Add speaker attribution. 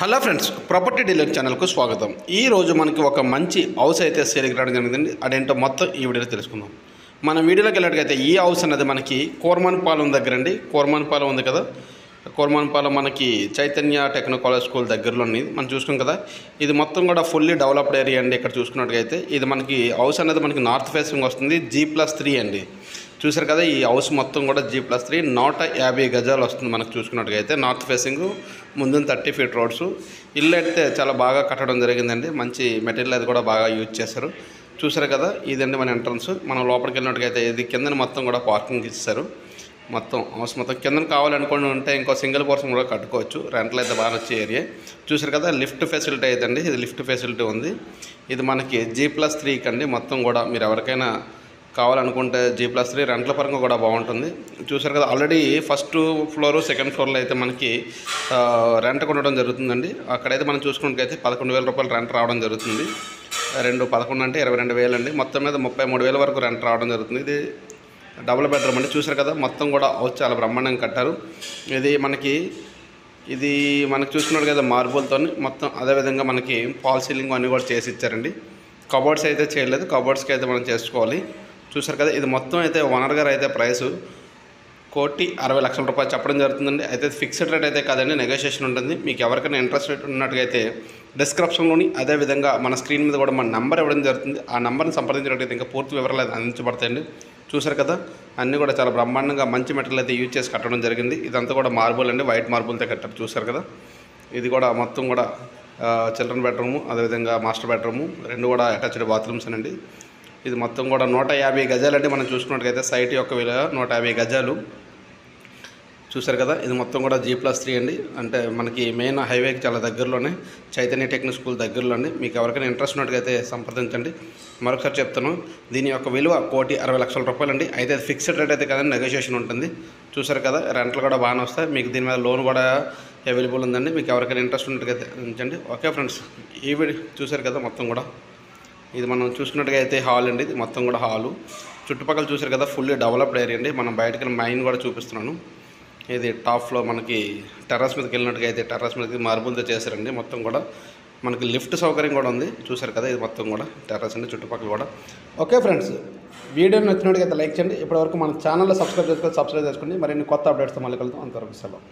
Speaker 1: Hello friends, property dealer ఛానల్కు స్వాగతం. ఈరోజు మనకి ఒక మంచి హౌస్ అయితే సేల్కి రావడం జరిగిందండి. అదేంటో మొత్తం ఈ వీడియోలో తెలుసుకుందాం. మన వీడియోలోకి వెళ్ళినట్టుగైతే ఈ హౌస్ అనేది మనకి కోర్మాన్పాలెం దగ్గర అండి. కోర్మాన్పాలెం ఉంది కదా, కోర్మాన్పాలెం మనకి చైతన్య టెక్నో కాలేజ్ స్కూల్ దగ్గరలో ఉంది. మనం చూసుకున్నాం కదా, ఇది మొత్తం కూడా ఫుల్లీ డెవలప్డ్ ఏరియా అండి. ఇక్కడ చూసుకున్నట్టుగైతే ఇది మనకి హౌస్ అనేది మనకి నార్త్ ఫేసింగ్ వస్తుంది. G+3 అండి. చూసారు కదా, ఈ హౌస్ మొత్తం కూడా G+3 150 గజాలు వస్తుంది. మనకు చూసుకున్నట్టుగా అయితే నార్త్ ఫేసింగ్, ముందు 30 ఫీట్ రోడ్స్. ఇల్లు అయితే చాలా బాగా కట్టడం జరిగిందండి. మంచి మెటీరియల్ అది కూడా బాగా యూజ్ చేశారు. చూసారు కదా, ఇదండి మన ఎంట్రన్స్. మనం లోపలికి వెళ్ళినట్టుగైతే ఇది కింద మొత్తం కూడా పార్కింగ్ ఇస్తారు. మొత్తం హౌస్ మొత్తం కింద కావాలనుకోండి ఉంటే ఇంకో సింగిల్ పోర్షన్ కూడా కట్టుకోవచ్చు. రెంట్లు అయితే బాగా వచ్చే ఏరియా. చూసారు కదా, లిఫ్ట్ ఫెసిలిటీ అయితే అండి, ఇది లిఫ్ట్ ఫెసిలిటీ ఉంది. ఇది మనకి G+3 కండి. మొత్తం కూడా మీరు ఎవరికైనా కావాలనుకుంటే G+3 రెంట్ల పరంగా కూడా బాగుంటుంది. చూసారు కదా, ఆల్రెడీ ఫస్ట్ ఫ్లోరు సెకండ్ ఫ్లోర్లో అయితే మనకి రెంట్ కొనడం జరుగుతుందండి. అక్కడైతే మనం చూసుకున్నట్లయితే 11,000 రూపాయలు రెంట్ రావడం జరుగుతుంది. 11 అంటే 22,000 అండి. మొత్తం మీద 33,000 వరకు రెంట్ రావడం జరుగుతుంది. ఇది డబుల్ బెడ్రూమ్ అండి. చూసారు కదా, మొత్తం కూడా హౌస్ చాలా బ్రహ్మాండంగా కట్టారు. ఇది మనకి చూసుకున్నాడు కదా, మార్బుల్తో మొత్తం. అదేవిధంగా మనకి ఫాల్ సీలింగ్ అన్నీ కూడా చేసి ఇచ్చారండి. కబోర్డ్స్ అయితే చేయలేదు, కబోర్డ్స్కి అయితే మనం చేసుకోవాలి. చూసారు కదా, ఇది మొత్తం అయితే ఓనర్ గారు అయితే ప్రైస్ 1,60,00,000 రూపాయలు చెప్పడం జరుగుతుందండి. అయితే ఫిక్స్డ్ రేట్ అయితే కాదండి, నెగోషియేషన్ ఉంటుంది. మీకు ఎవరికైనా ఇంట్రెస్ట్ ఉన్నట్టుగైతే డిస్క్రిప్షన్లోని అదేవిధంగా మన స్క్రీన్ మీద కూడా మన నెంబర్ ఇవ్వడం జరుగుతుంది. ఆ నెంబర్ని సంప్రదించినట్టయితే ఇంకా పూర్తి వివరాలు అందించబడతాయండి. చూసారు కదా, అన్నీ కూడా చాలా బ్రహ్మాండంగా మంచి మెటీరియల్ అయితే యూజ్ చేసి కట్టడం జరిగింది. ఇదంతా కూడా మార్బుల్ అండి, వైట్ మార్బుల్తో కట్టారు. చూసారు కదా, ఇది కూడా మొత్తం కూడా చిల్డ్రన్ బెడ్రూము, అదేవిధంగా మాస్టర్ బెడ్రూము, రెండు కూడా అటాచ్డ్ బాత్రూమ్స్ అండి. ఇది మొత్తం కూడా 150 గజాలు అంటే మనం చూసుకున్నట్టుగైతే సైట్ యొక్క విలువ 150 గజాలు. చూసారు కదా, ఇది మొత్తం కూడా G+3 అండి. అంటే మనకి మెయిన్ హైవేకి చాలా దగ్గరలోనే, చైతన్య టెక్నిక్ స్కూల్ దగ్గరలో అండి. మీకు ఎవరికైనా ఇంట్రెస్ట్ ఉన్నట్టుగైతే సంప్రదించండి. మరొకసారి చెప్తాను, దీని యొక్క విలువ 1,60,00,000 రూపాయలు అండి. అయితే అది ఫిక్స్డ్ రేట్ అయితే కదండి, నెగోషియేషన్ ఉంటుంది. చూసారు కదా, రెంట్లు కూడా బాగానే వస్తాయి. మీకు దీని మీద లోన్ కూడా అవైలబుల్ ఉందండి. మీకు ఎవరికైనా ఇంట్రెస్ట్ ఉన్నట్టుగైతే ఉంచండి. ఓకే ఫ్రెండ్స్, ఈ వీడియో చూసారు కదా, మొత్తం కూడా ఇది మనం చూసుకున్నట్టుగా అయితే హాల్ అండి. ఇది మొత్తం కూడా హాలు. చుట్టుపక్కల చూసారు కదా, ఫుల్లీ డెవలప్డ్ ఏరియా అండి. మనం బయటకి మైన్ కూడా చూపిస్తున్నాను. ఇది టాప్లో మనకి టెర్రస్ మీదకి వెళ్ళినట్టుగా అయితే టెర్రస్ మీదకి మార్బుల్తో చేశారండి. మొత్తం కూడా మనకి లిఫ్ట్ సౌకర్యం కూడా ఉంది. చూసారు కదా, ఇది మొత్తం కూడా టెర్రస్ అండి, చుట్టుపక్కల కూడా. ఓకే ఫ్రెండ్స్, వీడియో నచ్చినట్టుగా అయితే లైక్ చేయండి. ఇప్పటివరకు మన ఛానల్లో సబ్స్క్రైబ్ చేసుకోండి. మరిన్ని కొత్త అప్డేట్స్తో మళ్ళీ కలుద్దాం. అంతవరకు సెలవు.